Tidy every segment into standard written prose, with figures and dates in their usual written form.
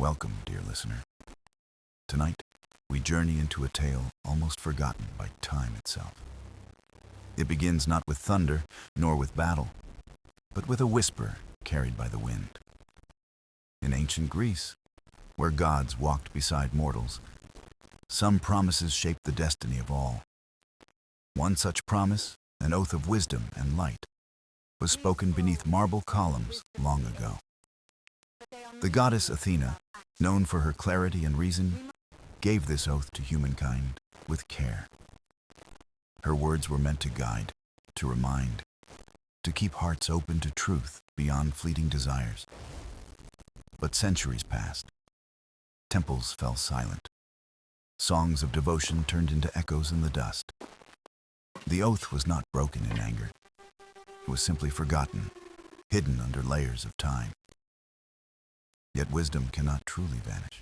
Welcome, dear listener. Tonight, we journey into a tale almost forgotten by time itself. It begins not with thunder, nor with battle, but with a whisper carried by the wind. In ancient Greece, where gods walked beside mortals, some promises shaped the destiny of all. One such promise, an oath of wisdom and light, was spoken beneath marble columns long ago. The goddess Athena, known for her clarity and reason, gave this oath to humankind with care. Her words were meant to guide, to remind, to keep hearts open to truth beyond fleeting desires. But centuries passed. Temples fell silent. Songs of devotion turned into echoes in the dust. The oath was not broken in anger. It was simply forgotten, hidden under layers of time. Yet wisdom cannot truly vanish.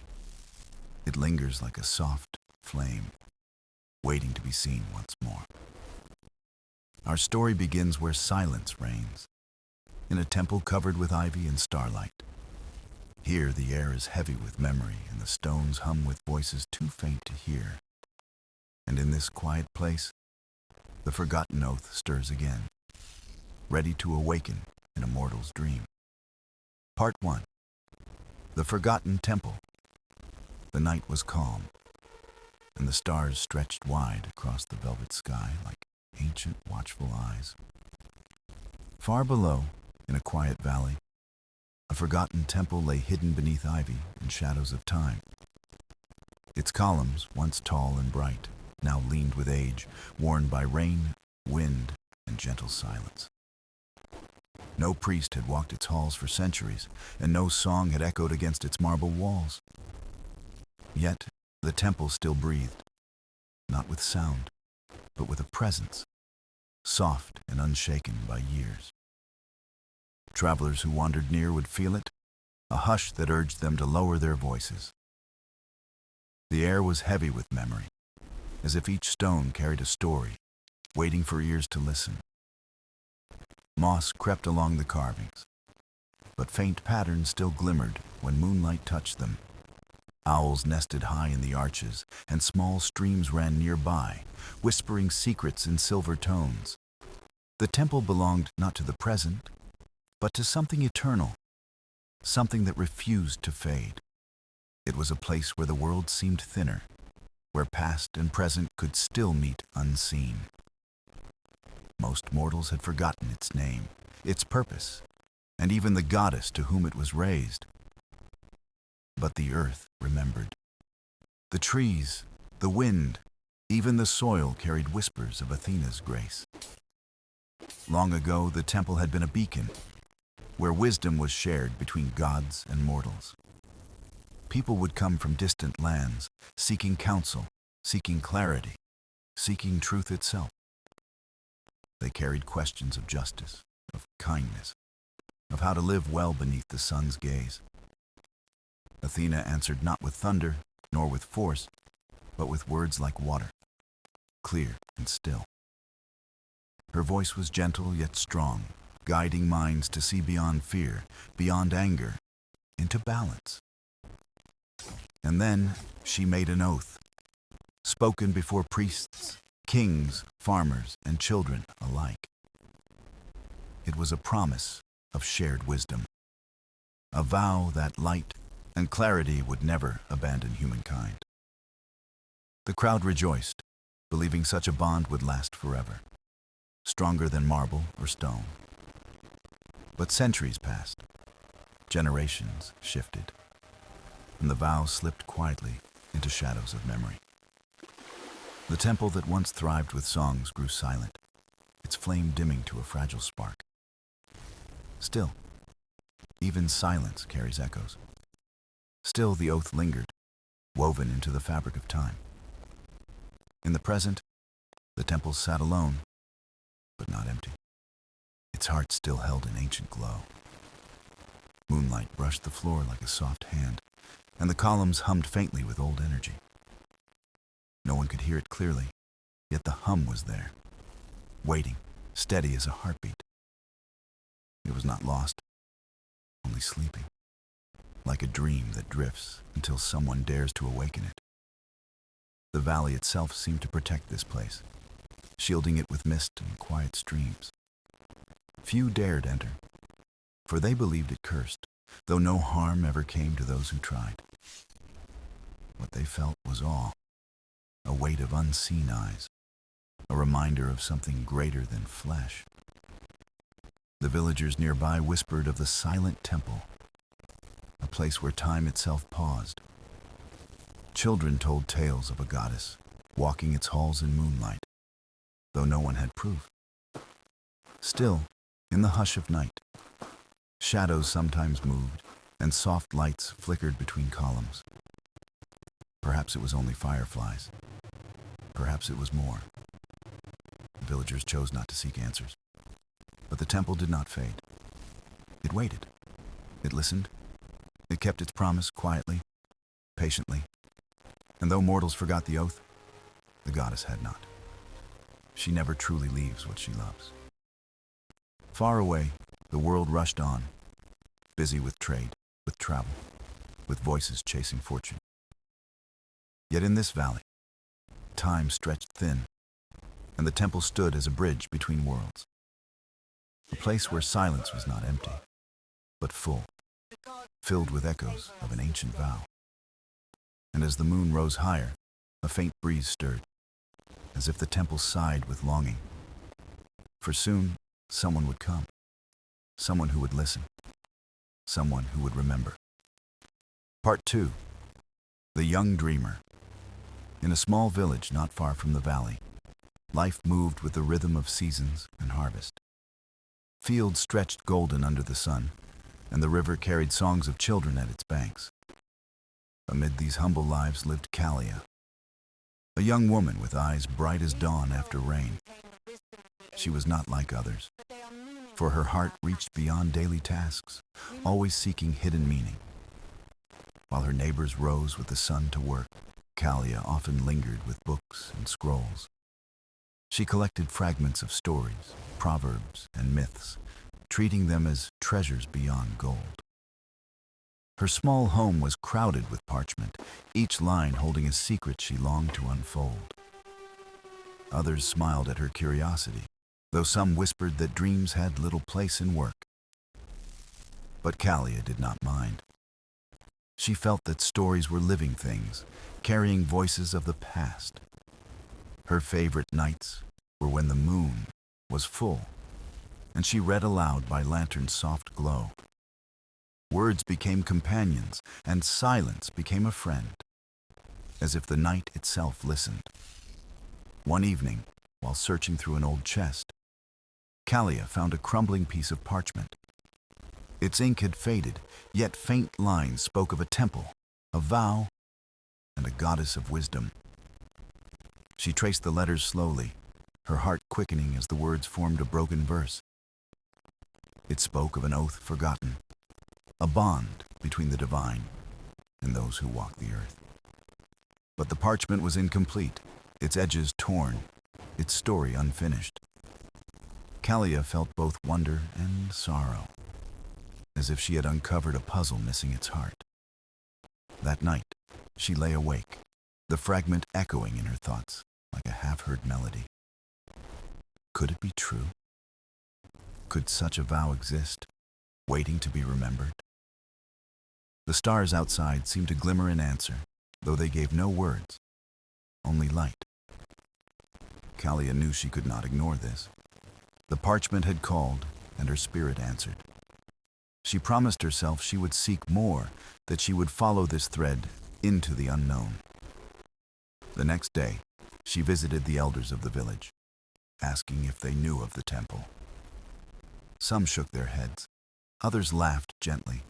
It lingers like a soft flame, waiting to be seen once more. Our story begins where silence reigns, in a temple covered with ivy and starlight. Here the air is heavy with memory, and the stones hum with voices too faint to hear. And in this quiet place, the forgotten oath stirs again, ready to awaken in a mortal's dream. Part 1. The Forgotten Temple. The night was calm, and the stars stretched wide across the velvet sky like ancient watchful eyes. Far below, in a quiet valley, a forgotten temple lay hidden beneath ivy and shadows of time. Its columns, once tall and bright, now leaned with age, worn by rain, wind, and gentle silence. No priest had walked its halls for centuries, and no song had echoed against its marble walls. Yet the temple still breathed, not with sound, but with a presence, soft and unshaken by years. Travelers who wandered near would feel it, a hush that urged them to lower their voices. The air was heavy with memory, as if each stone carried a story, waiting for ears to listen. Moss crept along the carvings, but faint patterns still glimmered when moonlight touched them. Owls nested high in the arches, and small streams ran nearby, whispering secrets in silver tones. The temple belonged not to the present, but to something eternal, something that refused to fade. It was a place where the world seemed thinner, where past and present could still meet unseen. Most mortals had forgotten its name, its purpose, and even the goddess to whom it was raised. But the earth remembered. The trees, the wind, even the soil carried whispers of Athena's grace. Long ago, the temple had been a beacon, where wisdom was shared between gods and mortals. People would come from distant lands, seeking counsel, seeking clarity, seeking truth itself. They carried questions of justice, of kindness, of how to live well beneath the sun's gaze. Athena answered not with thunder, nor with force, but with words like water, clear and still. Her voice was gentle yet strong, guiding minds to see beyond fear, beyond anger, into balance. And then she made an oath, spoken before priests, kings, farmers, and children alike. It was a promise of shared wisdom, a vow that light and clarity would never abandon humankind. The crowd rejoiced, believing such a bond would last forever, stronger than marble or stone. But centuries passed, generations shifted, and the vow slipped quietly into shadows of memory. The temple that once thrived with songs grew silent, its flame dimming to a fragile spark. Still, even silence carries echoes. Still the oath lingered, woven into the fabric of time. In the present, the temple sat alone, but not empty. Its heart still held an ancient glow. Moonlight brushed the floor like a soft hand, and the columns hummed faintly with old energy. No one could hear it clearly, yet the hum was there, waiting, steady as a heartbeat. It was not lost, only sleeping, like a dream that drifts until someone dares to awaken it. The valley itself seemed to protect this place, shielding it with mist and quiet streams. Few dared enter, for they believed it cursed, though no harm ever came to those who tried. What they felt was awe, a weight of unseen eyes, a reminder of something greater than flesh. The villagers nearby whispered of the silent temple, a place where time itself paused. Children told tales of a goddess walking its halls in moonlight, though no one had proof. Still, in the hush of night, shadows sometimes moved and soft lights flickered between columns. Perhaps it was only fireflies. Perhaps it was more. The villagers chose not to seek answers. But the temple did not fade. It waited. It listened. It kept its promise quietly, patiently. And though mortals forgot the oath, the goddess had not. She never truly leaves what she loves. Far away, the world rushed on, busy with trade, with travel, with voices chasing fortune. Yet in this valley, time stretched thin, and the temple stood as a bridge between worlds. A place where silence was not empty, but full, filled with echoes of an ancient vow. And as the moon rose higher, a faint breeze stirred, as if the temple sighed with longing. For soon, someone would come, someone who would listen, someone who would remember. Part 2. The Young Dreamer. In a small village not far from the valley, life moved with the rhythm of seasons and harvest. Fields stretched golden under the sun, and the river carried songs of children at its banks. Amid these humble lives lived Callia, a young woman with eyes bright as dawn after rain. She was not like others, for her heart reached beyond daily tasks, always seeking hidden meaning. While her neighbors rose with the sun to work, Callia often lingered with books and scrolls. She collected fragments of stories, proverbs, and myths, treating them as treasures beyond gold. Her small home was crowded with parchment, each line holding a secret she longed to unfold. Others smiled at her curiosity, though some whispered that dreams had little place in work. But Callia did not mind. She felt that stories were living things, carrying voices of the past. Her favorite nights were when the moon was full, and she read aloud by lantern's soft glow. Words became companions, and silence became a friend, as if the night itself listened. One evening, while searching through an old chest, Callia found a crumbling piece of parchment. Its ink had faded, yet faint lines spoke of a temple, a vow, and a goddess of wisdom. She traced the letters slowly, her heart quickening as the words formed a broken verse. It spoke of an oath forgotten, a bond between the divine and those who walk the earth. But the parchment was incomplete, its edges torn, its story unfinished. Callia felt both wonder and sorrow, as if she had uncovered a puzzle missing its heart. That night, she lay awake, the fragment echoing in her thoughts like a half-heard melody. Could it be true? Could such a vow exist, waiting to be remembered? The stars outside seemed to glimmer in answer, though they gave no words, only light. Callia knew she could not ignore this. The parchment had called, and her spirit answered. She promised herself she would seek more, that she would follow this thread into the unknown. The next day, she visited the elders of the village, asking if they knew of the temple. Some shook their heads. Others laughed gently,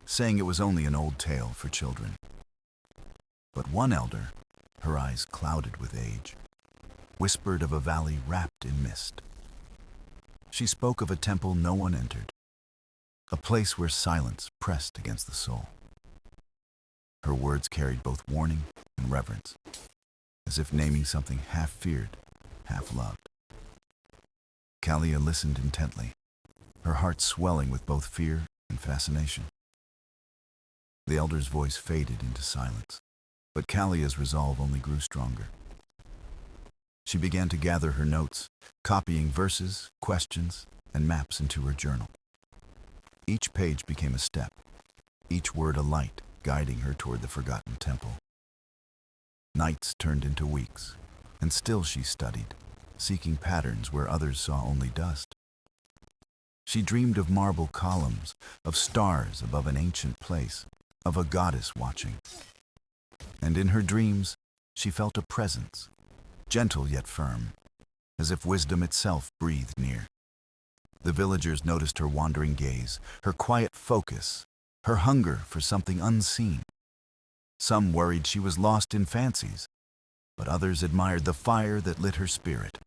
saying it was only an old tale for children. But one elder, her eyes clouded with age, whispered of a valley wrapped in mist. She spoke of a temple no one entered, a place where silence pressed against the soul. Her words carried both warning and reverence, as if naming something half feared, half loved. Callia listened intently, her heart swelling with both fear and fascination. The elder's voice faded into silence, but Callia's resolve only grew stronger. She began to gather her notes, copying verses, questions, and maps into her journal. Each page became a step, each word a light guiding her toward the forgotten temple. Nights turned into weeks, and still she studied, seeking patterns where others saw only dust. She dreamed of marble columns, of stars above an ancient place, of a goddess watching. And in her dreams, she felt a presence, gentle yet firm, as if wisdom itself breathed near. The villagers noticed her wandering gaze, her quiet focus, her hunger for something unseen. Some worried she was lost in fancies, but others admired the fire that lit her spirit.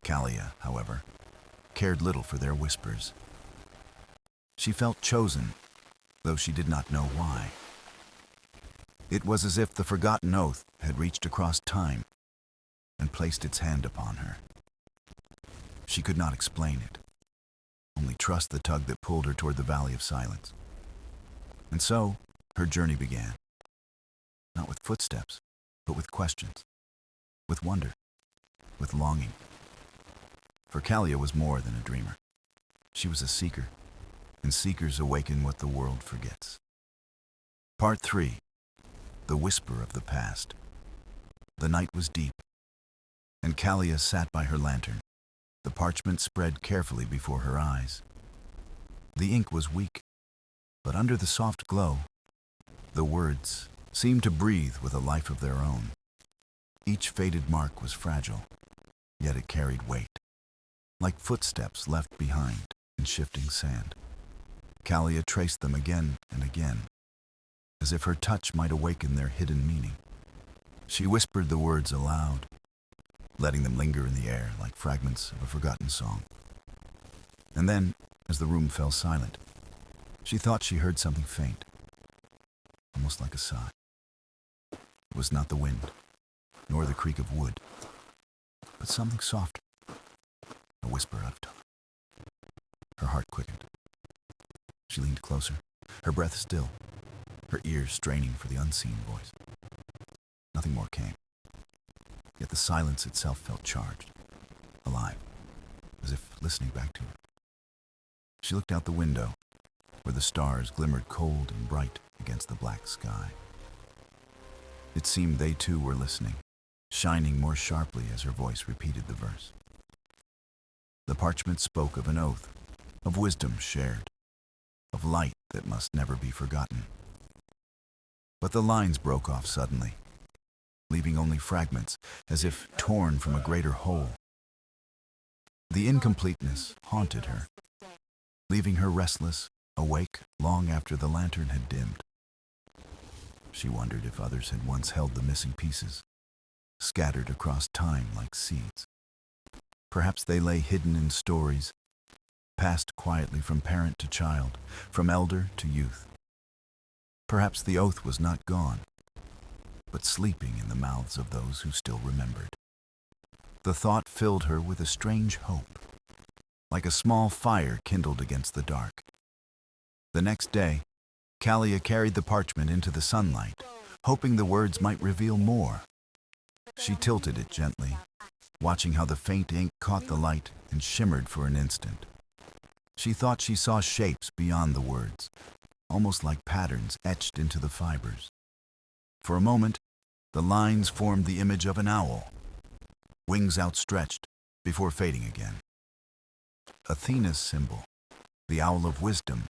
Callia, however, cared little for their whispers. She felt chosen, though she did not know why. It was as if the Forgotten Oath had reached across time and placed its hand upon her. She could not explain it, only trust the tug that pulled her toward the Valley of Silence. And so, her journey began. Not with footsteps, but with questions, with wonder, with longing. For Callia was more than a dreamer. She was a seeker, and seekers awaken what the world forgets. Part 3. The Whisper of the Past. The night was deep, and Callia sat by her lantern, the parchment spread carefully before her eyes. The ink was weak, but under the soft glow, the words seemed to breathe with a life of their own. Each faded mark was fragile, yet it carried weight, like footsteps left behind in shifting sand. Callia traced them again and again, as if her touch might awaken their hidden meaning. She whispered the words aloud, letting them linger in the air like fragments of a forgotten song. And then, as the room fell silent, she thought she heard something faint, almost like a sigh. It was not the wind, nor the creak of wood, but something softer, a whisper out of time. Her heart quickened. She leaned closer, her breath still, her ears straining for the unseen voice. Nothing more came, yet the silence itself felt charged, alive, as if listening back to her. She looked out the window, where the stars glimmered cold and bright against the black sky. It seemed they too were listening, shining more sharply as her voice repeated the verse. The parchment spoke of an oath, of wisdom shared, of light that must never be forgotten. But the lines broke off suddenly, leaving only fragments, as if torn from a greater whole. The incompleteness haunted her, leaving her restless, awake long after the lantern had dimmed. She wondered if others had once held the missing pieces, scattered across time like seeds. Perhaps they lay hidden in stories, passed quietly from parent to child, from elder to youth. Perhaps the oath was not gone, but sleeping in the mouths of those who still remembered. The thought filled her with a strange hope, like a small fire kindled against the dark. The next day, Callia carried the parchment into the sunlight, hoping the words might reveal more. She tilted it gently, watching how the faint ink caught the light and shimmered for an instant. She thought she saw shapes beyond the words, almost like patterns etched into the fibers. For a moment, the lines formed the image of an owl, wings outstretched before fading again. Athena's symbol, the owl of wisdom,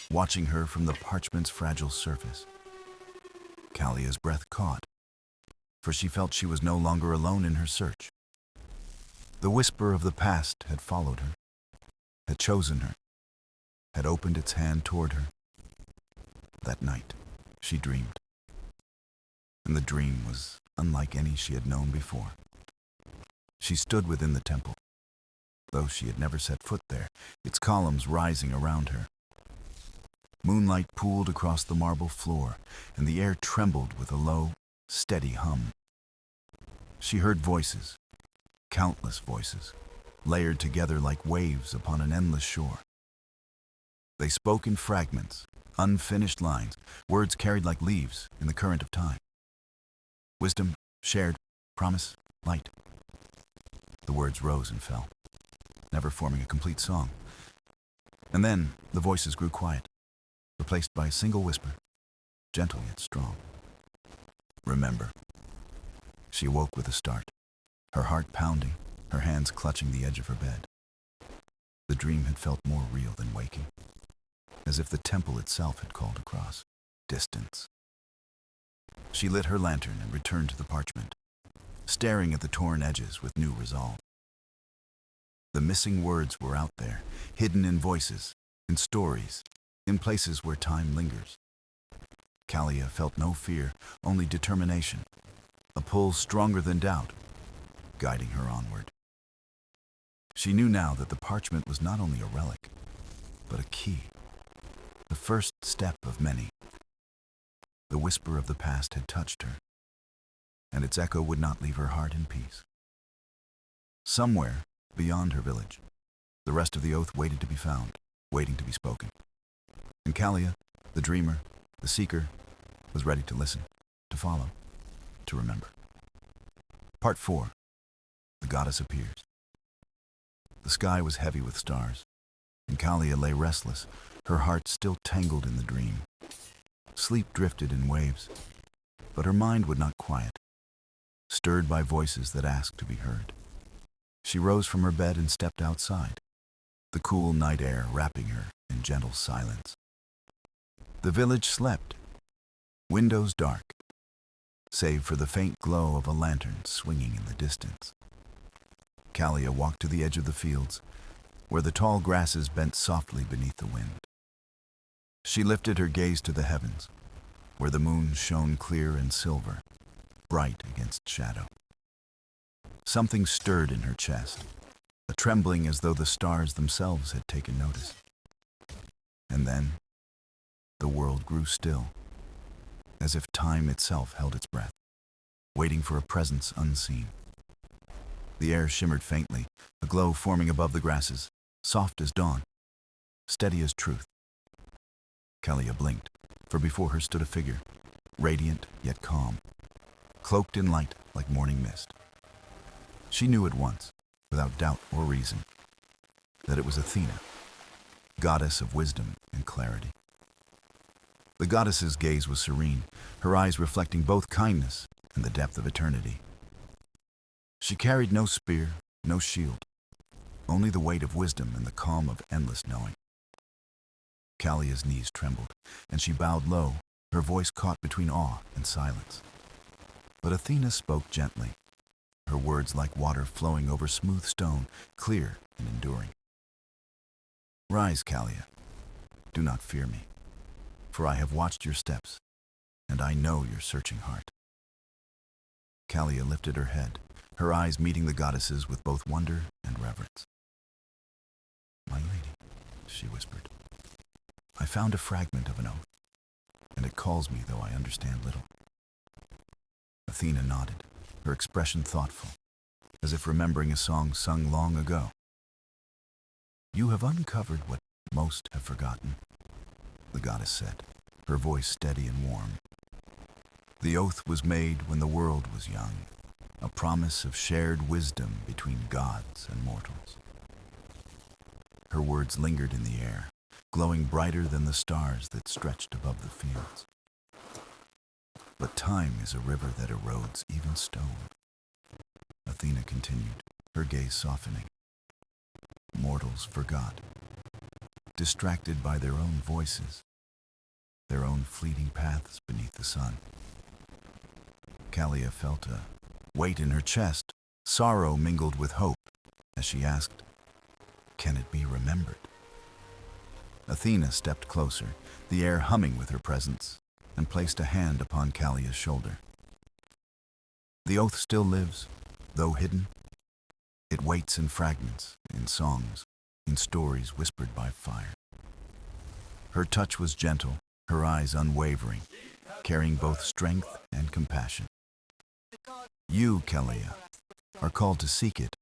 watching her from the parchment's fragile surface. Callia's breath caught, for she felt she was no longer alone in her search. The whisper of the past had followed her, had chosen her, had opened its hand toward her. That night, she dreamed. And the dream was unlike any she had known before. She stood within the temple, though she had never set foot there, its columns rising around her. Moonlight pooled across the marble floor, and the air trembled with a low, steady hum. She heard voices, countless voices, layered together like waves upon an endless shore. They spoke in fragments, Unfinished lines, words carried like leaves in the current of time. Wisdom, shared, promise, light. The words rose and fell, never forming a complete song. And then the voices grew quiet, replaced by a single whisper, gentle yet strong. Remember. She awoke with a start, her heart pounding, her hands clutching the edge of her bed. The dream had felt more real than waking, as if the temple itself had called across distance. She lit her lantern and returned to the parchment, staring at the torn edges with new resolve. The missing words were out there, hidden in voices, in stories, in places where time lingers. Callia felt no fear, only determination, a pull stronger than doubt, guiding her onward. She knew now that the parchment was not only a relic, but a key, the first step of many. The whisper of the past had touched her, and its echo would not leave her heart in peace. Somewhere, beyond her village, the rest of the oath waited to be found, waiting to be spoken. And Callia, the dreamer, the seeker, was ready to listen, to follow, to remember. Part 4. The goddess appears. The sky was heavy with stars, and Callia lay restless, her heart still tangled in the dream. Sleep drifted in waves, but her mind would not quiet, stirred by voices that asked to be heard. She rose from her bed and stepped outside, the cool night air wrapping her in gentle silence. The village slept, windows dark, save for the faint glow of a lantern swinging in the distance. Callia walked to the edge of the fields, where the tall grasses bent softly beneath the wind. She lifted her gaze to the heavens, where the moon shone clear and silver, bright against shadow. Something stirred in her chest, a trembling as though the stars themselves had taken notice. And then, the world grew still, as if time itself held its breath, waiting for a presence unseen. The air shimmered faintly, a glow forming above the grasses, soft as dawn, steady as truth. Callia blinked, for before her stood a figure, radiant yet calm, cloaked in light like morning mist. She knew at once, without doubt or reason, that it was Athena, goddess of wisdom and clarity. The goddess's gaze was serene, her eyes reflecting both kindness and the depth of eternity. She carried no spear, no shield, only the weight of wisdom and the calm of endless knowing. Callia's knees trembled, and she bowed low, her voice caught between awe and silence. But Athena spoke gently, her words like water flowing over smooth stone, clear and enduring. Rise, Callia. Do not fear me, for I have watched your steps, and I know your searching heart. Callia lifted her head, her eyes meeting the goddess's with both wonder and reverence. My lady, she whispered, I found a fragment of an oath, and it calls me though I understand little. Athena nodded, her expression thoughtful, as if remembering a song sung long ago. You have uncovered what most have forgotten, the goddess said, her voice steady and warm. The oath was made when the world was young, a promise of shared wisdom between gods and mortals. Her words lingered in the air, glowing brighter than the stars that stretched above the fields. But time is a river that erodes even stone. Athena continued, her gaze softening. Mortals forgot, distracted by their own voices, their own fleeting paths beneath the sun. Callia felt a weight in her chest, sorrow mingled with hope, as she asked, Can it be remembered? Athena stepped closer, the air humming with her presence, and placed a hand upon Callia's shoulder. The oath still lives, though hidden. It waits in fragments, in songs, in stories whispered by fire. Her touch was gentle, her eyes unwavering, carrying both strength and compassion. You, Callia, are called to seek it.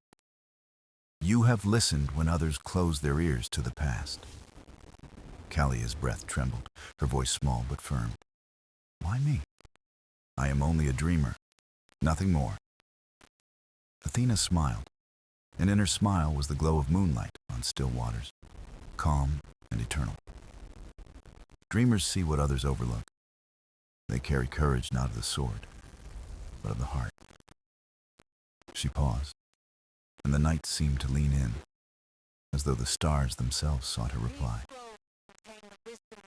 You have listened when others closed their ears to the past. Callia's breath trembled, her voice small but firm. Why me? I am only a dreamer, nothing more. Athena smiled, and in her smile was the glow of moonlight on still waters, calm and eternal. Dreamers see what others overlook. They carry courage not of the sword, but of the heart. She paused, and the night seemed to lean in, as though the stars themselves sought her reply.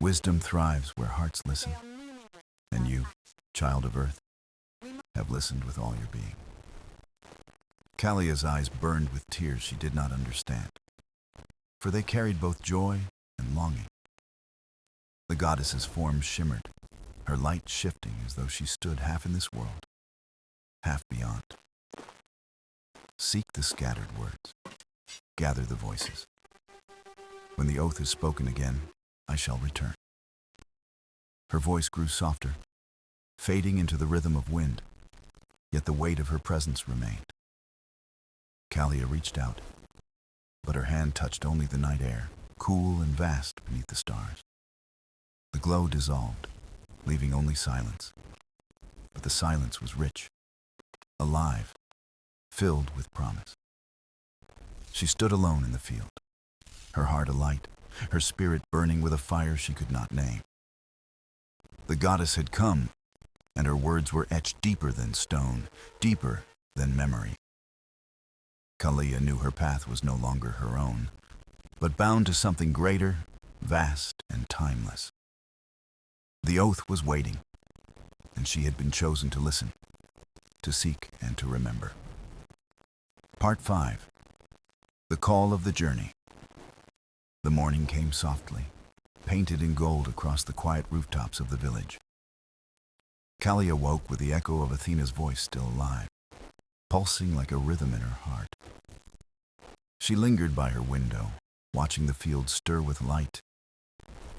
Wisdom thrives where hearts listen, and you, child of earth, have listened with all your being. Callia's eyes burned with tears she did not understand, for they carried both joy and longing. The goddess's form shimmered, her light shifting as though she stood half in this world, half beyond. Seek the scattered words, gather the voices. When the oath is spoken again, I shall return. Her voice grew softer, fading into the rhythm of wind, yet the weight of her presence remained. Callia reached out, but her hand touched only the night air, cool and vast beneath the stars. The glow dissolved, leaving only silence. But the silence was rich, alive, filled with promise. She stood alone in the field, her heart alight, her spirit burning with a fire she could not name. The goddess had come, and her words were etched deeper than stone, deeper than memory. Callia knew her path was no longer her own, but bound to something greater, vast, and timeless. The oath was waiting, and she had been chosen to listen, to seek, and to remember. Part 5. The Call of the Journey. The morning came softly, painted in gold across the quiet rooftops of the village. Callia woke with the echo of Athena's voice still alive, pulsing like a rhythm in her heart. She lingered by her window, watching the field stir with light,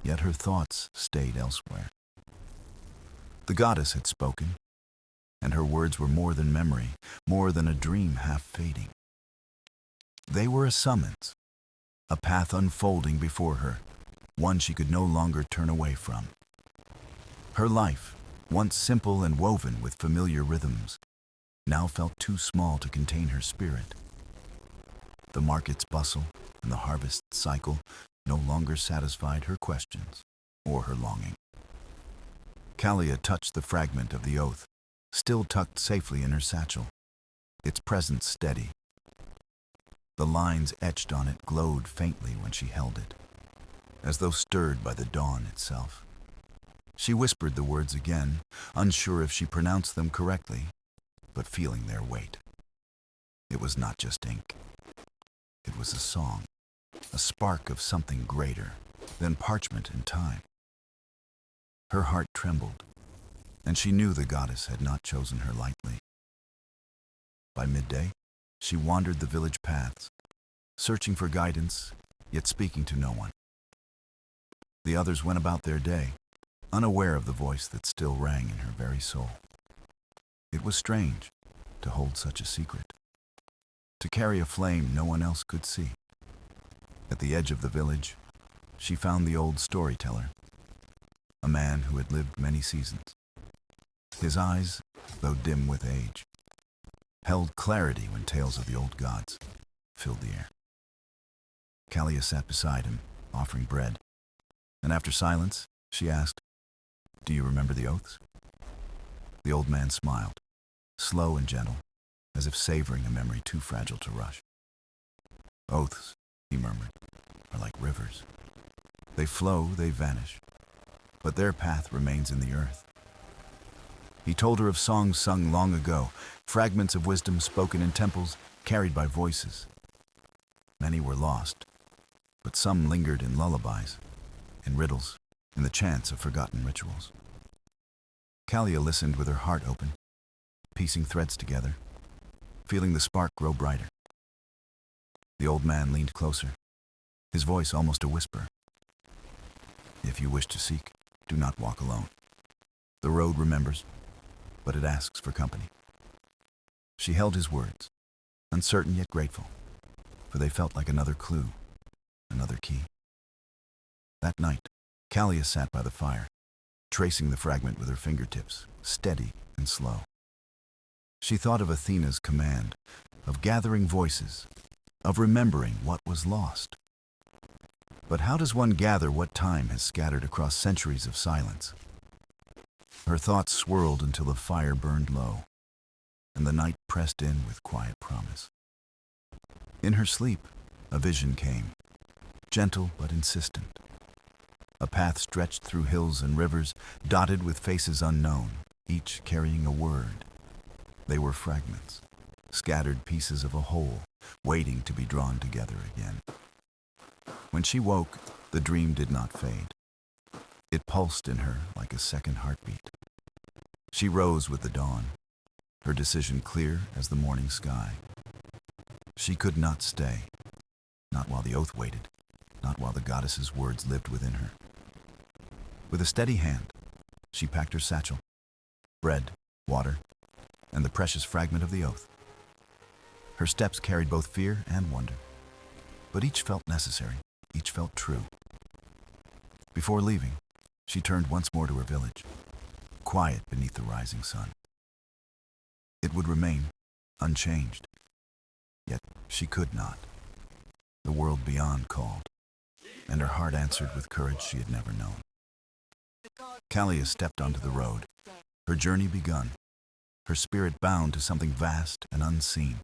yet her thoughts stayed elsewhere. The goddess had spoken, and her words were more than memory, more than a dream half fading. They were a summons, a path unfolding before her, one she could no longer turn away from. Her life, once simple and woven with familiar rhythms, now felt too small to contain her spirit. The market's bustle and the harvest's cycle no longer satisfied her questions or her longing. Callia touched the fragment of the oath, still tucked safely in her satchel, its presence steady. The lines etched on it glowed faintly when she held it, as though stirred by the dawn itself. She whispered the words again, unsure if she pronounced them correctly, but feeling their weight. It was not just ink. It was a song, a spark of something greater than parchment and time. Her heart trembled, and she knew the goddess had not chosen her lightly. By midday, she wandered the village paths, searching for guidance, yet speaking to no one. The others went about their day, unaware of the voice that still rang in her very soul. It was strange to hold such a secret, to carry a flame no one else could see. At the edge of the village, she found the old storyteller, a man who had lived many seasons. His eyes, though dim with age, held clarity when tales of the old gods filled the air. Callia sat beside him, offering bread, and after silence, she asked, "Do you remember the oaths?" The old man smiled, slow and gentle, as if savoring a memory too fragile to rush. "Oaths," he murmured, "are like rivers. They flow, they vanish, but their path remains in the earth." He told her of songs sung long ago, fragments of wisdom spoken in temples, carried by voices. Many were lost, but some lingered in lullabies, in riddles, in the chants of forgotten rituals. Callia listened with her heart open, piecing threads together, feeling the spark grow brighter. The old man leaned closer, his voice almost a whisper. "If you wish to seek, do not walk alone. The road remembers, but it asks for company." She held his words, uncertain yet grateful, for they felt like another clue, another key. That night, Callia sat by the fire, tracing the fragment with her fingertips, steady and slow. She thought of Athena's command, of gathering voices, of remembering what was lost. But how does one gather what time has scattered across centuries of silence? Her thoughts swirled until the fire burned low, and the night pressed in with quiet promise. In her sleep, a vision came, gentle but insistent. A path stretched through hills and rivers, dotted with faces unknown, each carrying a word. They were fragments, scattered pieces of a whole, waiting to be drawn together again. When she woke, the dream did not fade. It pulsed in her like a second heartbeat. She rose with the dawn, her decision clear as the morning sky. She could not stay, not while the oath waited, not while the goddess's words lived within her. With a steady hand, she packed her satchel, bread, water, and the precious fragment of the oath. Her steps carried both fear and wonder, but each felt necessary, each felt true. Before leaving, she turned once more to her village, quiet beneath the rising sun. It would remain unchanged, yet she could not. The world beyond called, and her heart answered with courage she had never known. Callia stepped onto the road, her journey begun, her spirit bound to something vast and unseen.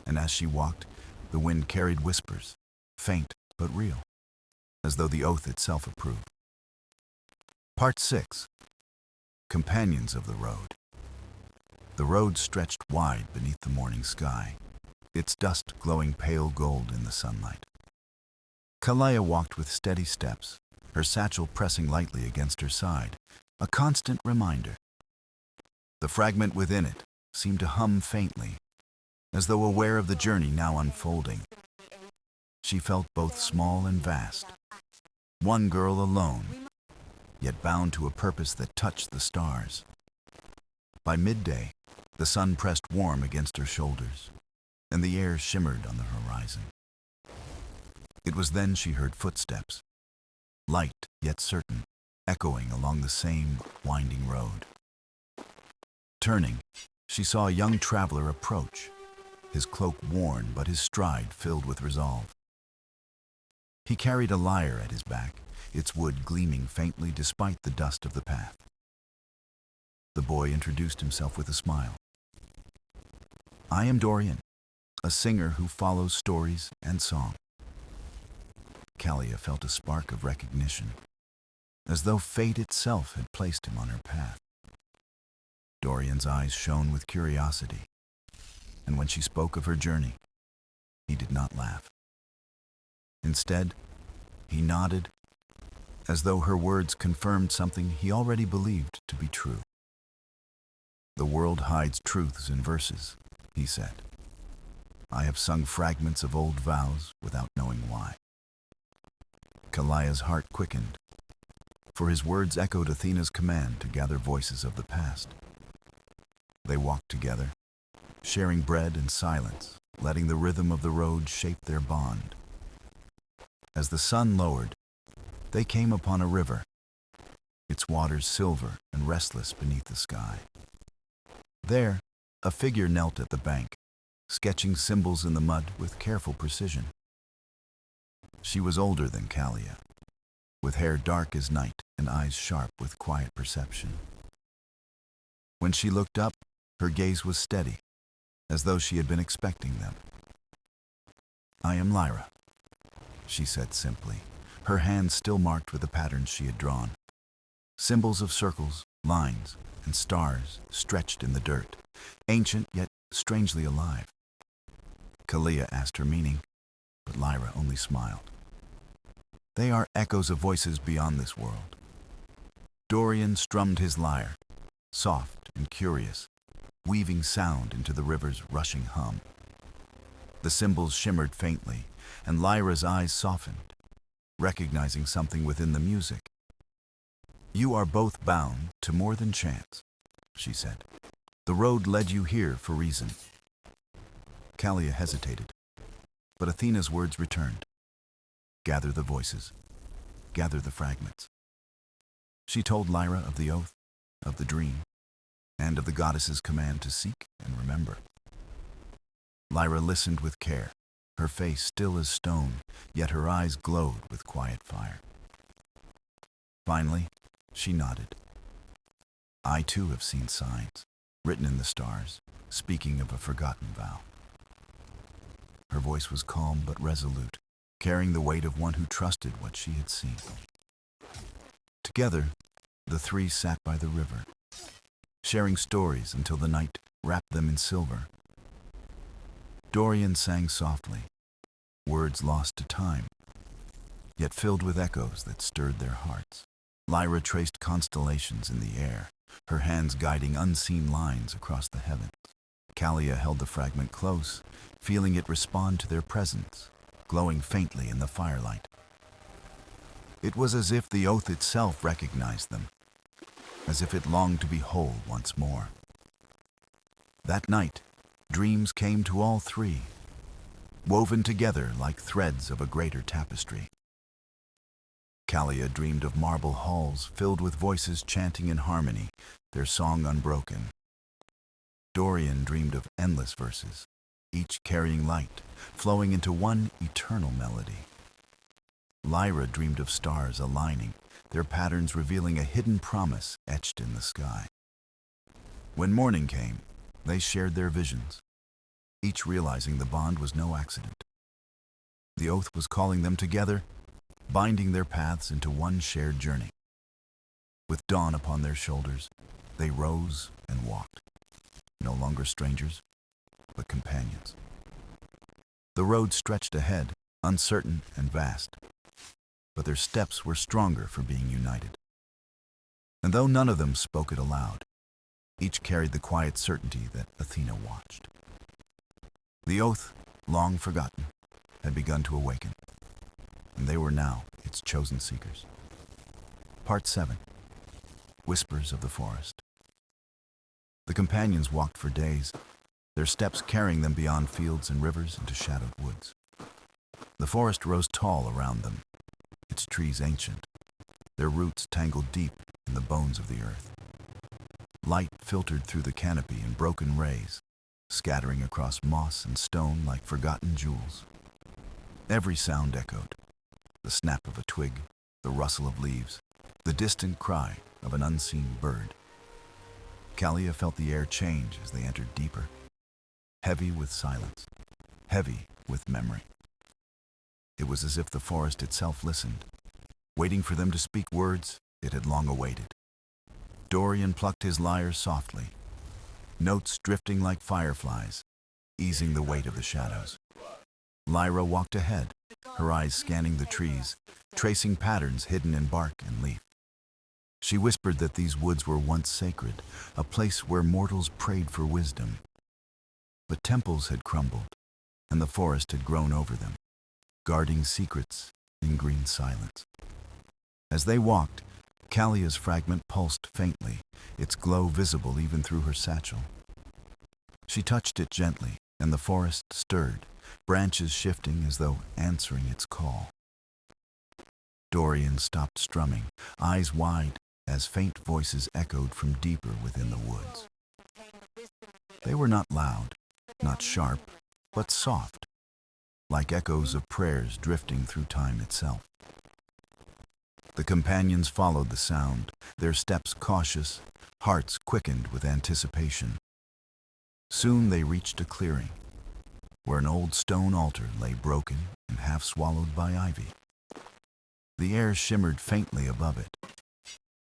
And as she walked, the wind carried whispers, faint but real, as though the oath itself approved. Part 6. Companions of the Road. The road stretched wide beneath the morning sky, its dust glowing pale gold in the sunlight. Callia walked with steady steps, her satchel pressing lightly against her side, a constant reminder. The fragment within it seemed to hum faintly, as though aware of the journey now unfolding. She felt both small and vast, one girl alone, yet bound to a purpose that touched the stars. By midday, the sun pressed warm against her shoulders, and the air shimmered on the horizon. It was then she heard footsteps, light yet certain, echoing along the same winding road. Turning, she saw a young traveler approach, his cloak worn but his stride filled with resolve. He carried a lyre at his back, its wood gleaming faintly despite the dust of the path. The boy introduced himself with a smile. "I am Dorian, a singer who follows stories and song." Callia felt a spark of recognition, as though fate itself had placed him on her path. Dorian's eyes shone with curiosity, and when she spoke of her journey, he did not laugh. Instead, he nodded, as though her words confirmed something he already believed to be true. "The world hides truths in verses," he said. "I have sung fragments of old vows without knowing why." Callia's heart quickened, for his words echoed Athena's command to gather voices of the past. They walked together, sharing bread and silence, letting the rhythm of the road shape their bond. As the sun lowered, they came upon a river, its waters silver and restless beneath the sky. There, a figure knelt at the bank, sketching symbols in the mud with careful precision. She was older than Callia, with hair dark as night and eyes sharp with quiet perception. When she looked up, her gaze was steady, as though she had been expecting them. "I am Lyra," she said simply, her hands still marked with the patterns she had drawn. Symbols of circles, lines, and stars stretched in the dirt, ancient yet strangely alive. Callia asked her meaning, but Lyra only smiled. "They are echoes of voices beyond this world." Dorian strummed his lyre, soft and curious, weaving sound into the river's rushing hum. The symbols shimmered faintly, and Lyra's eyes softened, recognizing something within the music. "You are both bound to more than chance," she said. "The road led you here for reason." Callia hesitated, but Athena's words returned. "Gather the voices. gather the fragments. She told Lyra of the oath, of the dream, and of the goddess's command to seek and remember. Lyra listened with care, her face still as stone, yet her eyes glowed with quiet fire. Finally, she nodded. I too have seen signs, written in the stars, speaking of a forgotten vow. Her voice was calm but resolute, carrying the weight of one who trusted what she had seen. Together, the three sat by the river, sharing stories until the night wrapped them in silver. Dorian sang softly, words lost to time, yet filled with echoes that stirred their hearts. Lyra traced constellations in the air, her hands guiding unseen lines across the heavens. Callia held the fragment close, feeling it respond to their presence, glowing faintly in the firelight. It was as if the oath itself recognized them, as if it longed to be whole once more. That night, dreams came to all three, woven together like threads of a greater tapestry. Callia dreamed of marble halls filled with voices chanting in harmony, their song unbroken. Dorian dreamed of endless verses, each carrying light, flowing into one eternal melody. Lyra dreamed of stars aligning, their patterns revealing a hidden promise etched in the sky. When morning came, they shared their visions, each realizing the bond was no accident. The oath was calling them together, binding their paths into one shared journey. With dawn upon their shoulders, they rose and walked, no longer strangers, but companions. The road stretched ahead, uncertain and vast, but their steps were stronger for being united. And though none of them spoke it aloud, each carried the quiet certainty that Athena watched. The oath, long forgotten, had begun to awaken, and they were now its chosen seekers. Part 7. Whispers of the Forest. The companions walked for days, their steps carrying them beyond fields and rivers into shadowed woods. The forest rose tall around them, its trees ancient, their roots tangled deep in the bones of the earth. Light filtered through the canopy in broken rays, scattering across moss and stone like forgotten jewels. Every sound echoed, the snap of a twig, the rustle of leaves, the distant cry of an unseen bird. Callia felt the air change as they entered deeper, heavy with silence, heavy with memory. It was as if the forest itself listened, waiting for them to speak words it had long awaited. Dorian plucked his lyre softly, notes drifting like fireflies, easing the weight of the shadows. Lyra walked ahead, her eyes scanning the trees, tracing patterns hidden in bark and leaf. She whispered that these woods were once sacred, a place where mortals prayed for wisdom. But temples had crumbled, and the forest had grown over them, guarding secrets in green silence. As they walked, Callia's fragment pulsed faintly, its glow visible even through her satchel. She touched it gently, and the forest stirred, branches shifting as though answering its call. Dorian stopped strumming, eyes wide, as faint voices echoed from deeper within the woods. They were not loud, not sharp, but soft, like echoes of prayers drifting through time itself. The companions followed the sound, their steps cautious, hearts quickened with anticipation. Soon they reached a clearing, where an old stone altar lay broken and half swallowed by ivy. The air shimmered faintly above it,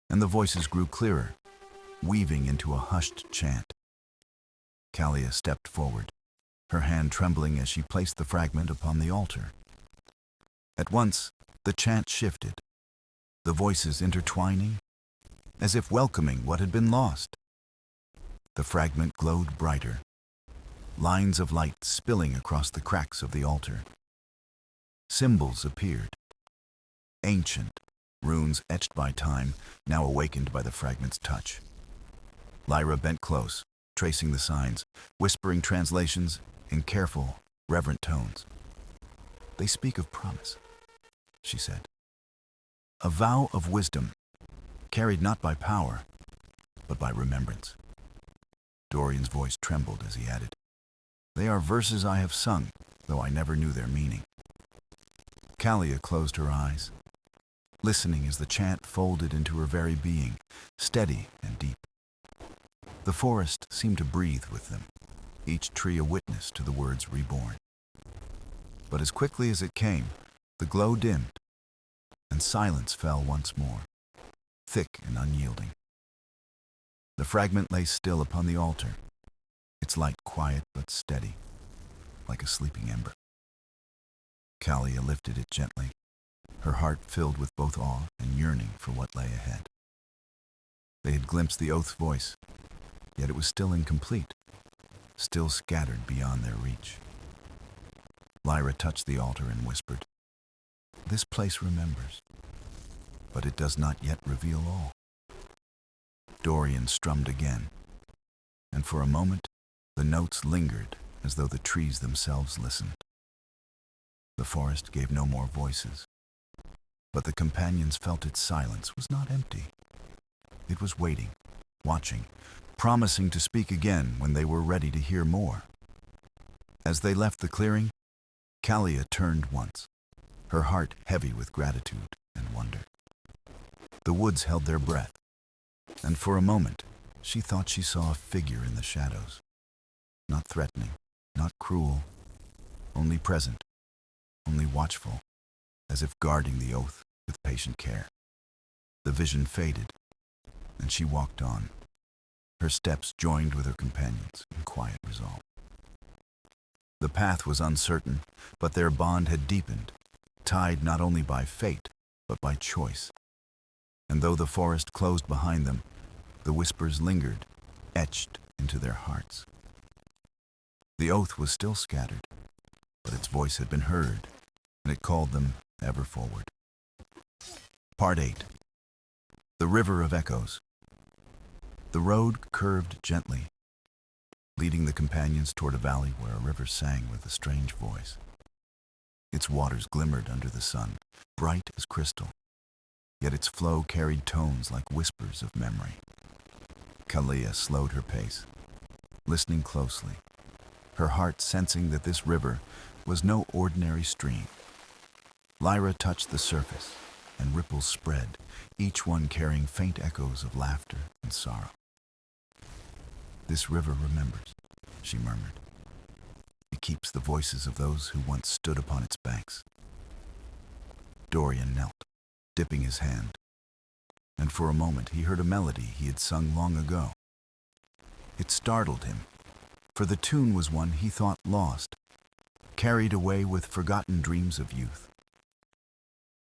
and the voices grew clearer, weaving into a hushed chant. Callia stepped forward, her hand trembling as she placed the fragment upon the altar. At once, the chant shifted, the voices intertwining, as if welcoming what had been lost. The fragment glowed brighter, lines of light spilling across the cracks of the altar. Symbols appeared, ancient, runes etched by time, now awakened by the fragment's touch. Lyra bent close, tracing the signs, whispering translations in careful, reverent tones. "They speak of promise," she said. a vow of wisdom, carried not by power, but by remembrance. Dorian's voice trembled as he added, "They are verses I have sung, though I never knew their meaning." Callia closed her eyes, listening as the chant folded into her very being, steady and deep. The forest seemed to breathe with them, each tree a witness to the words reborn. But as quickly as it came, the glow dimmed, and silence fell once more, thick and unyielding. The fragment lay still upon the altar, its light quiet but steady, like a sleeping ember. Callia lifted it gently, her heart filled with both awe and yearning for what lay ahead. They had glimpsed the oath's voice, yet it was still incomplete, still scattered beyond their reach. Lyra touched the altar and whispered, "This place remembers, but it does not yet reveal all." Dorian strummed again, and for a moment the notes lingered as though the trees themselves listened. The forest gave no more voices, but the companions felt its silence was not empty. It was waiting, watching, promising to speak again when they were ready to hear more. As they left the clearing, Callia turned once, her heart heavy with gratitude and wonder. The woods held their breath, and for a moment she thought she saw a figure in the shadows, not threatening, not cruel, only present, only watchful, as if guarding the oath with patient care. The vision faded, and she walked on, her steps joined with her companions in quiet resolve. The path was uncertain, but their bond had deepened, tied not only by fate, but by choice. And though the forest closed behind them, the whispers lingered, etched into their hearts. The oath was still scattered, but its voice had been heard, and it called them ever forward. Part 8. The River of Echoes. The road curved gently, leading the companions toward a valley where a river sang with a strange voice. Its waters glimmered under the sun, bright as crystal, yet its flow carried tones like whispers of memory. Callia slowed her pace, listening closely, her heart sensing that this river was no ordinary stream. Lyra touched the surface, and ripples spread, each one carrying faint echoes of laughter and sorrow. "This river remembers," she murmured. "It keeps the voices of those who once stood upon its banks." Dorian knelt, dipping his hand, and for a moment he heard a melody he had sung long ago. It startled him, for the tune was one he thought lost, carried away with forgotten dreams of youth.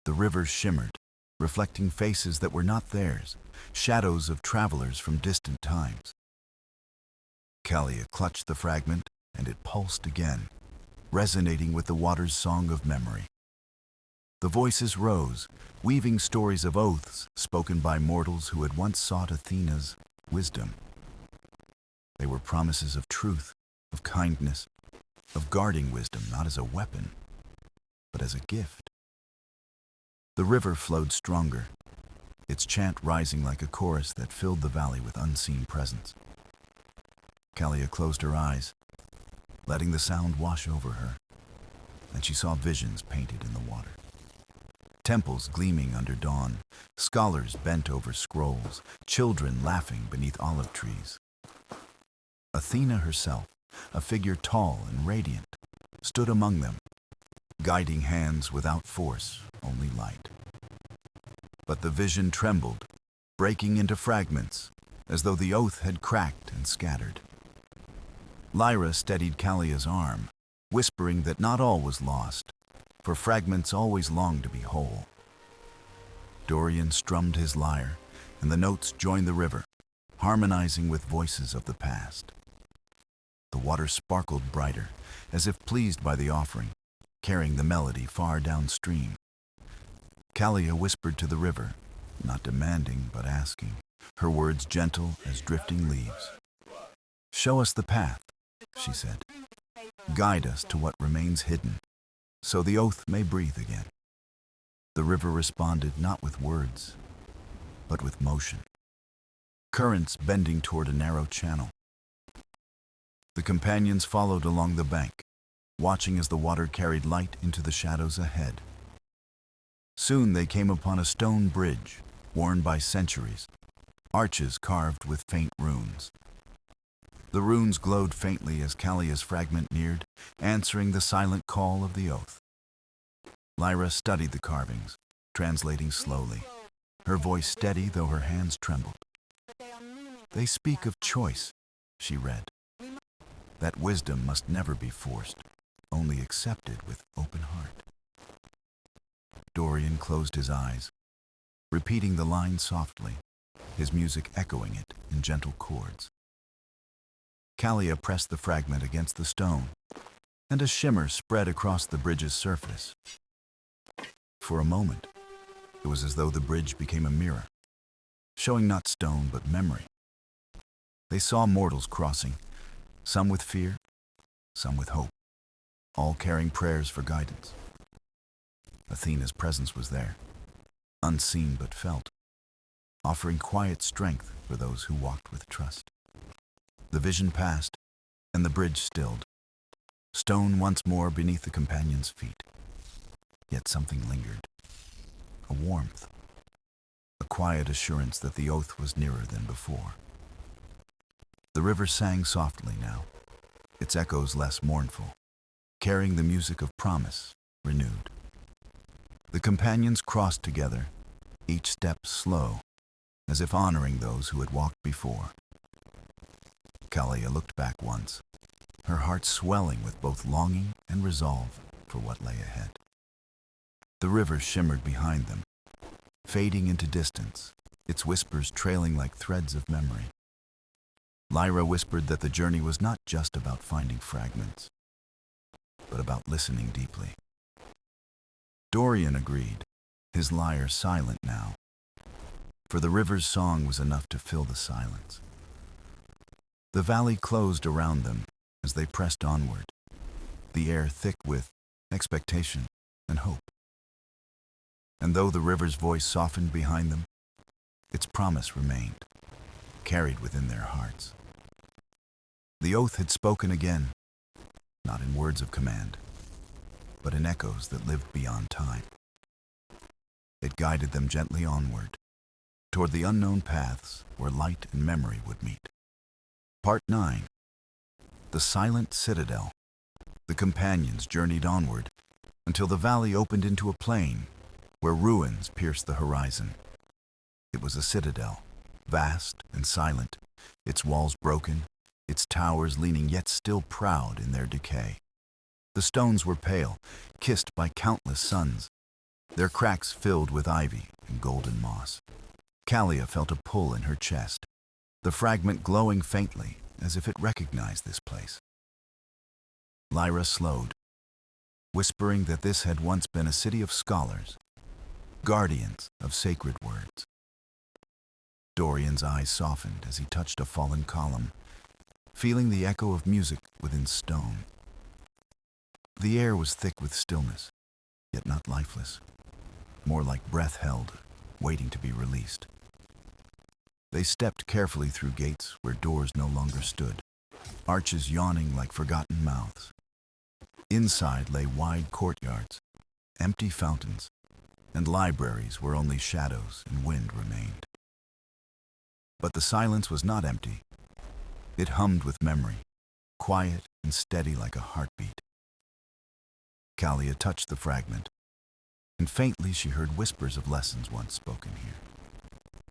The river shimmered, reflecting faces that were not theirs, shadows of travelers from distant times. Callia clutched the fragment, and it pulsed again, resonating with the water's song of memory. The voices rose, weaving stories of oaths spoken by mortals who had once sought Athena's wisdom. They were promises of truth, of kindness, of guarding wisdom not as a weapon, but as a gift. The river flowed stronger, its chant rising like a chorus that filled the valley with unseen presence. Callia closed her eyes, letting the sound wash over her, and she saw visions painted in the water. Temples gleaming under dawn, scholars bent over scrolls, children laughing beneath olive trees. Athena herself, a figure tall and radiant, stood among them, guiding hands without force, only light. But the vision trembled, breaking into fragments, as though the oath had cracked and scattered. Lyra steadied Callia's arm, whispering that not all was lost, for fragments always long to be whole. Dorian strummed his lyre, and the notes joined the river, harmonizing with voices of the past. The water sparkled brighter, as if pleased by the offering, carrying the melody far downstream. Callia whispered to the river, not demanding but asking, her words gentle as drifting leaves. "Show us the path," she said. "Guide us to what remains hidden, so the oath may breathe again." The river responded not with words, but with motion, currents bending toward a narrow channel. The companions followed along the bank, watching as the water carried light into the shadows ahead. Soon they came upon a stone bridge, worn by centuries, arches carved with faint runes. The runes glowed faintly as Callia's fragment neared, answering the silent call of the oath. Lyra studied the carvings, translating slowly, her voice steady though her hands trembled. They speak of choice, she read. That wisdom must never be forced, only accepted with open heart. Dorian closed his eyes, repeating the line softly, his music echoing it in gentle chords. Callia pressed the fragment against the stone, and a shimmer spread across the bridge's surface. For a moment, it was as though the bridge became a mirror, showing not stone but memory. They saw mortals crossing, some with fear, some with hope, all carrying prayers for guidance. Athena's presence was there, unseen but felt, offering quiet strength for those who walked with trust. The vision passed, and the bridge stilled, stone once more beneath the companions' feet. Yet something lingered, a warmth, a quiet assurance that the oath was nearer than before. The river sang softly now, its echoes less mournful, carrying the music of promise renewed. The companions crossed together, each step slow, as if honoring those who had walked before. Callia looked back once, her heart swelling with both longing and resolve for what lay ahead. The river shimmered behind them, fading into distance, its whispers trailing like threads of memory. Lyra whispered that the journey was not just about finding fragments, but about listening deeply. Dorian agreed, his lyre silent now, for the river's song was enough to fill the silence. The valley closed around them as they pressed onward, the air thick with expectation and hope. And though the river's voice softened behind them, its promise remained, carried within their hearts. The oath had spoken again, not in words of command, but in echoes that lived beyond time. It guided them gently onward, toward the unknown paths where light and memory would meet. Part 9. The Silent Citadel. The companions journeyed onward until the valley opened into a plain where ruins pierced the horizon. It was a citadel, vast and silent, its walls broken, its towers leaning yet still proud in their decay. The stones were pale, kissed by countless suns, their cracks filled with ivy and golden moss. Callia felt a pull in her chest, the fragment glowing faintly as if it recognized this place. Lyra slowed, whispering that this had once been a city of scholars, guardians of sacred words. Dorian's eyes softened as he touched a fallen column, feeling the echo of music within stone. The air was thick with stillness, yet not lifeless, more like breath held, waiting to be released. They stepped carefully through gates where doors no longer stood, arches yawning like forgotten mouths. Inside lay wide courtyards, empty fountains, and libraries where only shadows and wind remained. But the silence was not empty. It hummed with memory, quiet and steady like a heartbeat. Callia touched the fragment, and faintly she heard whispers of lessons once spoken here.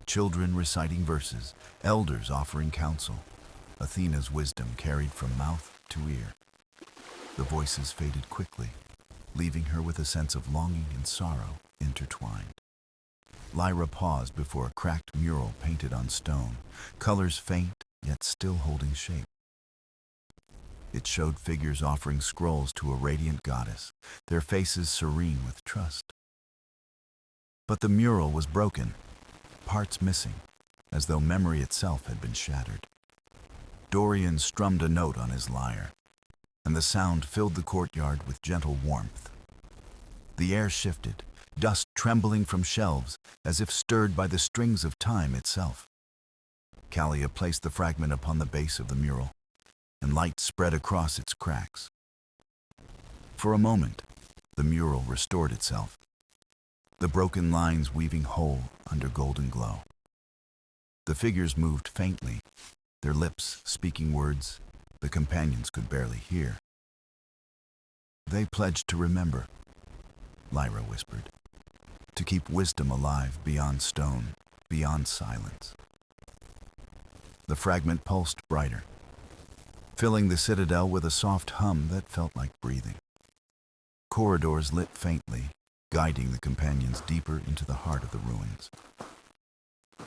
Children reciting verses, elders offering counsel, Athena's wisdom carried from mouth to ear. The voices faded quickly, leaving her with a sense of longing and sorrow intertwined. Lyra paused before a cracked mural painted on stone, colors faint yet still holding shape. It showed figures offering scrolls to a radiant goddess, their faces serene with trust. But the mural was broken, parts missing, as though memory itself had been shattered. Dorian strummed a note on his lyre, and the sound filled the courtyard with gentle warmth. The air shifted, dust trembling from shelves as if stirred by the strings of time itself. Callia placed the fragment upon the base of the mural, and light spread across its cracks. For a moment, the mural restored itself, the broken lines weaving whole under golden glow. The figures moved faintly, their lips speaking words the companions could barely hear. "They pledged to remember," Lyra whispered, "to keep wisdom alive beyond stone, beyond silence." The fragment pulsed brighter, filling the citadel with a soft hum that felt like breathing. Corridors lit faintly, guiding the companions deeper into the heart of the ruins.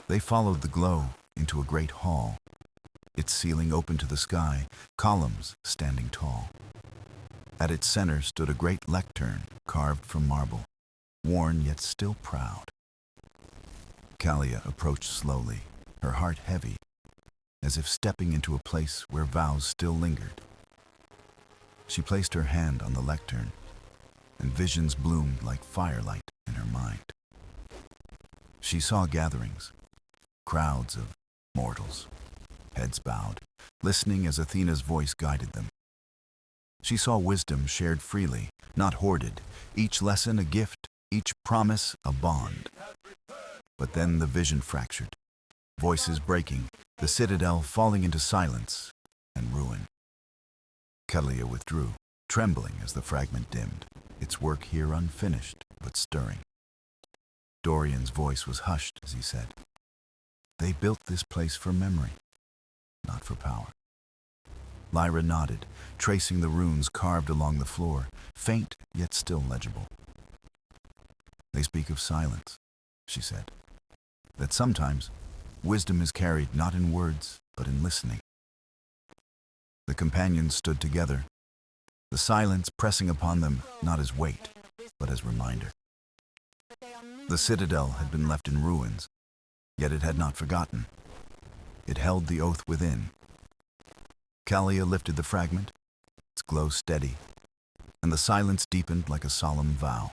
They followed the glow into a great hall, its ceiling open to the sky, columns standing tall. At its center stood a great lectern carved from marble, worn yet still proud. Callia approached slowly, her heart heavy, as if stepping into a place where vows still lingered. She placed her hand on the lectern, and visions bloomed like firelight in her mind. She saw gatherings, crowds of mortals, heads bowed, listening as Athena's voice guided them. She saw wisdom shared freely, not hoarded, each lesson a gift, each promise a bond. But then the vision fractured, voices breaking, the citadel falling into silence and ruin. Callia withdrew, trembling as the fragment dimmed, its work here unfinished but stirring. Dorian's voice was hushed as he said, "They built this place for memory, not for power." Lyra nodded, tracing the runes carved along the floor, faint yet still legible. "They speak of silence," she said, "that sometimes wisdom is carried not in words, but in listening." The companions stood together, the silence pressing upon them not as weight, but as reminder. The citadel had been left in ruins, yet it had not forgotten. It held the oath within. Callia lifted the fragment, its glow steady, and the silence deepened like a solemn vow.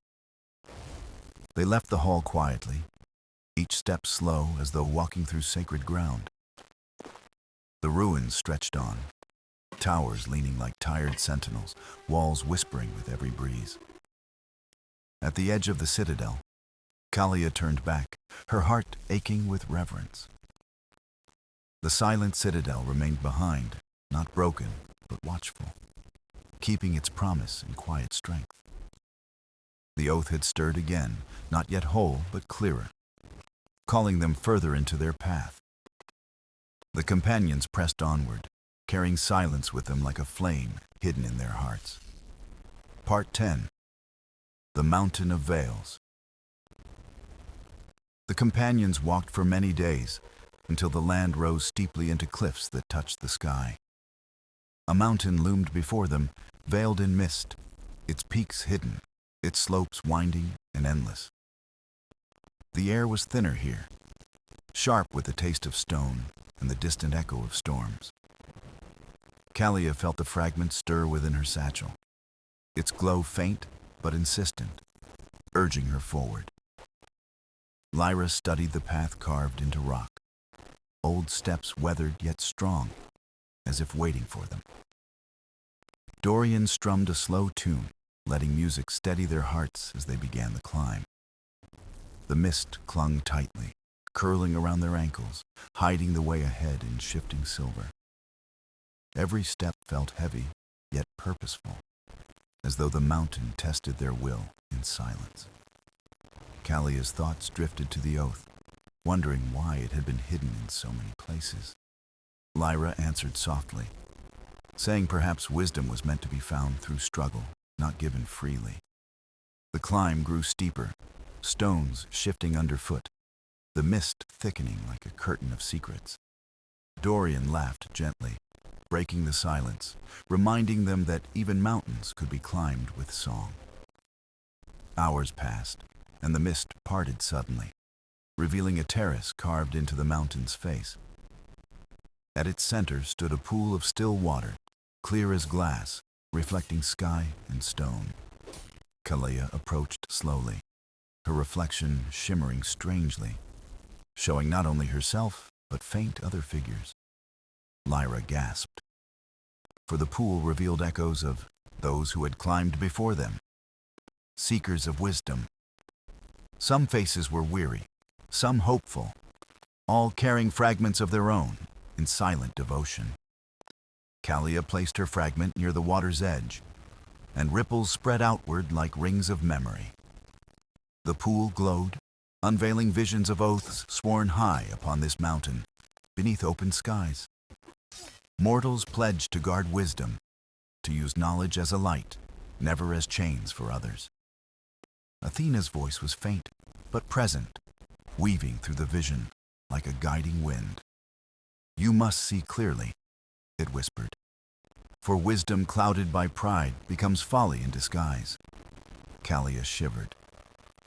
They left the hall quietly, each step slow as though walking through sacred ground. The ruins stretched on, towers leaning like tired sentinels, walls whispering with every breeze. At the edge of the citadel, Callia turned back, her heart aching with reverence. The silent citadel remained behind, not broken, but watchful, keeping its promise in quiet strength. The oath had stirred again, not yet whole, but clearer, calling them further into their path. The companions pressed onward, carrying silence with them like a flame hidden in their hearts. Part 10. The Mountain of Veils. The companions walked for many days, until the land rose steeply into cliffs that touched the sky. A mountain loomed before them, veiled in mist, its peaks hidden, its slopes winding and endless. The air was thinner here, sharp with the taste of stone and the distant echo of storms. Callia felt the fragment stir within her satchel, its glow faint but insistent, urging her forward. Lyra studied the path carved into rock, old steps weathered yet strong, as if waiting for them. Dorian strummed a slow tune, letting music steady their hearts as they began the climb. The mist clung tightly, curling around their ankles, hiding the way ahead in shifting silver. Every step felt heavy, yet purposeful, as though the mountain tested their will in silence. Callia's thoughts drifted to the oath, wondering why it had been hidden in so many places. Lyra answered softly, saying perhaps wisdom was meant to be found through struggle, not given freely. The climb grew steeper, stones shifting underfoot, the mist thickening like a curtain of secrets. Dorian laughed gently, breaking the silence, reminding them that even mountains could be climbed with song. Hours passed, and the mist parted suddenly, revealing a terrace carved into the mountain's face. At its center stood a pool of still water, clear as glass, reflecting sky and stone. Callia approached slowly, her reflection shimmering strangely, showing not only herself, but faint other figures. Lyra gasped, for the pool revealed echoes of those who had climbed before them, seekers of wisdom. Some faces were weary, some hopeful, all carrying fragments of their own in silent devotion. Callia placed her fragment near the water's edge, and ripples spread outward like rings of memory. The pool glowed, unveiling visions of oaths sworn high upon this mountain, beneath open skies. Mortals pledged to guard wisdom, to use knowledge as a light, never as chains for others. Athena's voice was faint, but present, weaving through the vision like a guiding wind. "You must see clearly," it whispered, "for wisdom clouded by pride becomes folly in disguise." Callia shivered,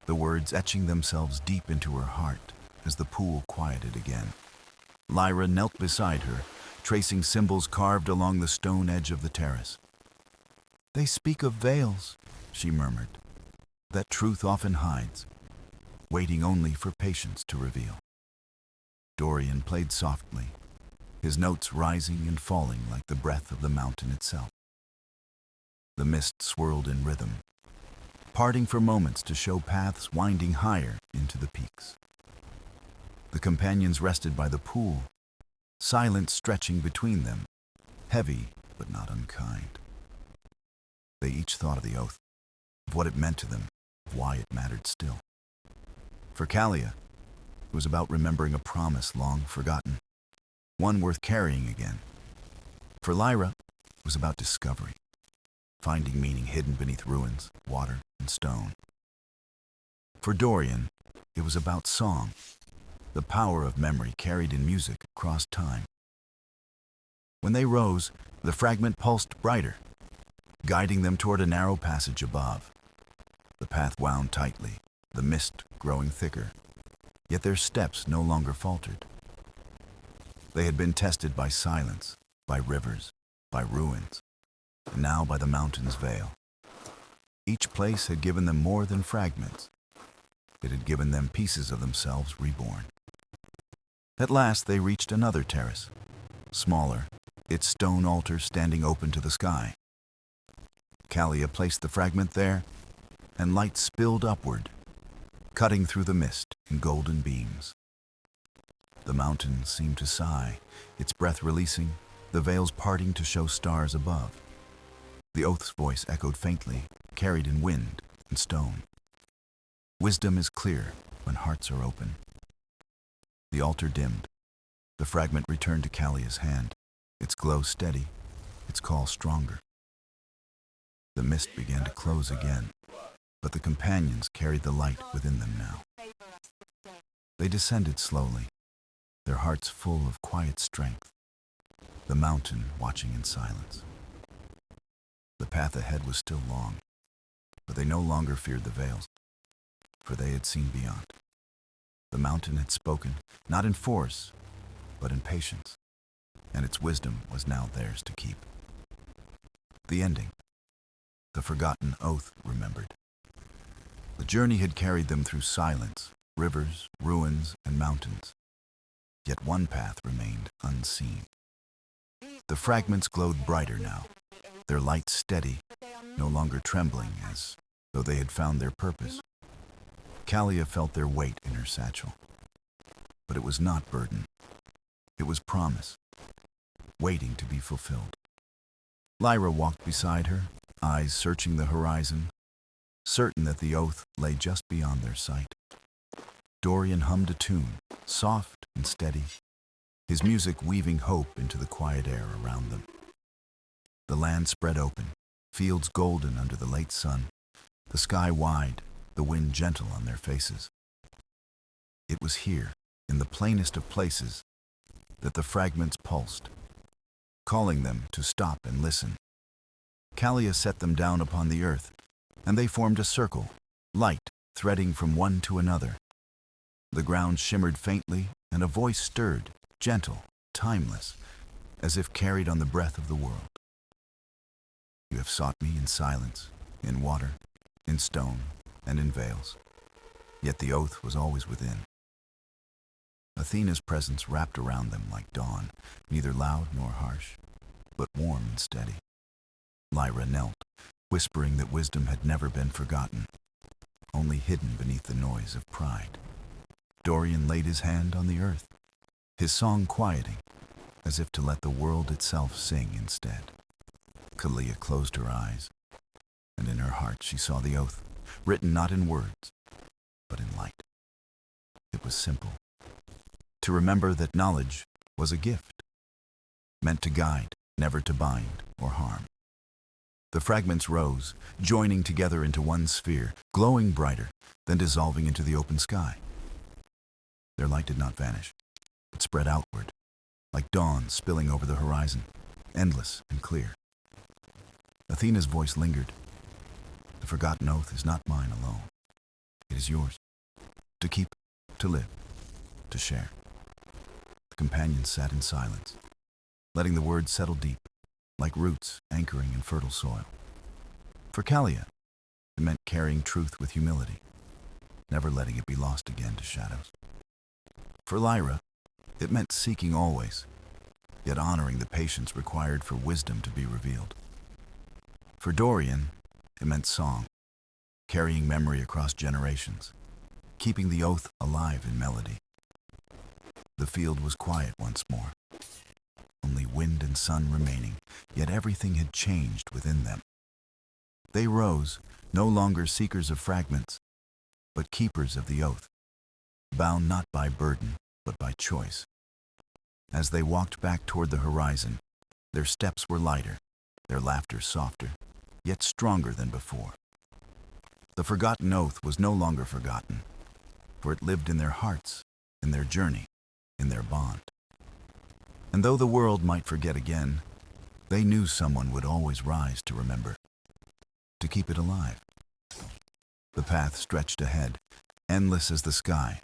the words etching themselves deep into her heart as the pool quieted again. Lyra knelt beside her, tracing symbols carved along the stone edge of the terrace. "They speak of veils," she murmured, "that truth often hides, waiting only for patience to reveal." Dorian played softly, his notes rising and falling like the breath of the mountain itself. The mist swirled in rhythm, parting for moments to show paths winding higher into the peaks. The companions rested by the pool, silence stretching between them, heavy but not unkind. They each thought of the oath, of what it meant to them, of why it mattered still. For Callia, it was about remembering a promise long forgotten, one worth carrying again. For Lyra, it was about discovery, finding meaning hidden beneath ruins, water, and stone. For Dorian, it was about song, the power of memory carried in music across time. When they rose, the fragment pulsed brighter, guiding them toward a narrow passage above. The path wound tightly, the mist growing thicker, yet their steps no longer faltered. They had been tested by silence, by rivers, by ruins, and now by the mountain's veil. Each place had given them more than fragments. It had given them pieces of themselves reborn. At last they reached another terrace, smaller, its stone altar standing open to the sky. Callia placed the fragment there, and light spilled upward, cutting through the mist in golden beams. The mountain seemed to sigh, its breath releasing, the veils parting to show stars above. The oath's voice echoed faintly, carried in wind and stone. "Wisdom is clear when hearts are open." The altar dimmed. The fragment returned to Callia's hand, its glow steady, its call stronger. The mist began to close again, but the companions carried the light within them now. They descended slowly, their hearts full of quiet strength, the mountain watching in silence. The path ahead was still long, but they no longer feared the veils, for they had seen beyond. The mountain had spoken, not in force, but in patience, and its wisdom was now theirs to keep. The ending. The forgotten oath remembered. The journey had carried them through silence, rivers, ruins, and mountains. Yet one path remained unseen. The fragments glowed brighter now, their light steady, no longer trembling as though they had found their purpose. Callia felt their weight in her satchel. But it was not burden. It was promise, waiting to be fulfilled. Lyra walked beside her, eyes searching the horizon, certain that the oath lay just beyond their sight. Dorian hummed a tune, soft and steady, his music weaving hope into the quiet air around them. The land spread open, fields golden under the late sun, the sky wide, the wind gentle on their faces. It was here, in the plainest of places, that the fragments pulsed, calling them to stop and listen. Callia set them down upon the earth, and they formed a circle, light threading from one to another. The ground shimmered faintly, and a voice stirred, gentle, timeless, as if carried on the breath of the world. You have sought me in silence, in water, in stone, and in veils. Yet the oath was always within. Athena's presence wrapped around them like dawn, neither loud nor harsh, but warm and steady. Lyra knelt, whispering that wisdom had never been forgotten, only hidden beneath the noise of pride. Dorian laid his hand on the earth, his song quieting, as if to let the world itself sing instead. Callia closed her eyes, and in her heart she saw the oath, written not in words, but in light. It was simple. To remember that knowledge was a gift, meant to guide, never to bind or harm. The fragments rose, joining together into one sphere, glowing brighter, then dissolving into the open sky. Their light did not vanish, but spread outward, like dawn spilling over the horizon, endless and clear. Athena's voice lingered. The forgotten oath is not mine alone. It is yours, to keep, to live, to share. The companions sat in silence, letting the words settle deep, like roots anchoring in fertile soil. For Callia, it meant carrying truth with humility, never letting it be lost again to shadows. For Lyra, it meant seeking always, yet honoring the patience required for wisdom to be revealed. For Dorian, it meant song, carrying memory across generations, keeping the oath alive in melody. The field was quiet once more, only wind and sun remaining, yet everything had changed within them. They rose, no longer seekers of fragments, but keepers of the oath, bound not by burden, but by choice. As they walked back toward the horizon, their steps were lighter, their laughter softer, yet stronger than before. The forgotten oath was no longer forgotten, for it lived in their hearts, in their journey, in their bond. And though the world might forget again, they knew someone would always rise to remember, to keep it alive. The path stretched ahead, endless as the sky,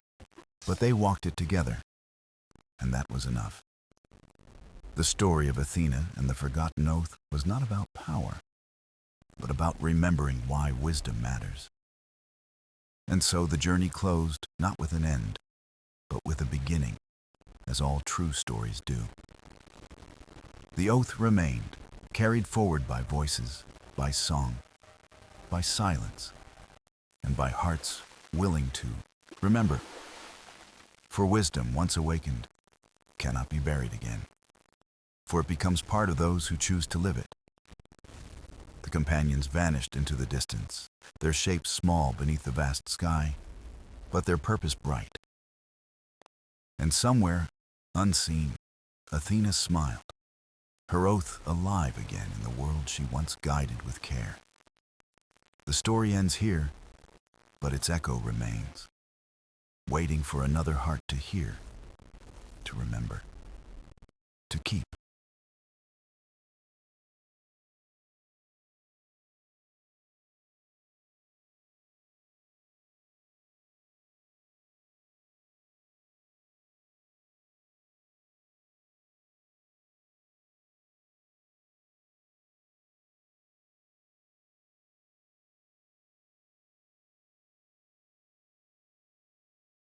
but they walked it together, and that was enough. The story of Athena and the forgotten oath was not about power, but about remembering why wisdom matters. And so the journey closed not with an end, but with a beginning, as all true stories do. The oath remained, carried forward by voices, by song, by silence, and by hearts willing to remember. For wisdom, once awakened, cannot be buried again, for it becomes part of those who choose to live it. The companions vanished into the distance, their shapes small beneath the vast sky, but their purpose bright. And somewhere, unseen, Athena smiled, her oath alive again in the world she once guided with care. The story ends here, but its echo remains, waiting for another heart to hear, to remember, to keep.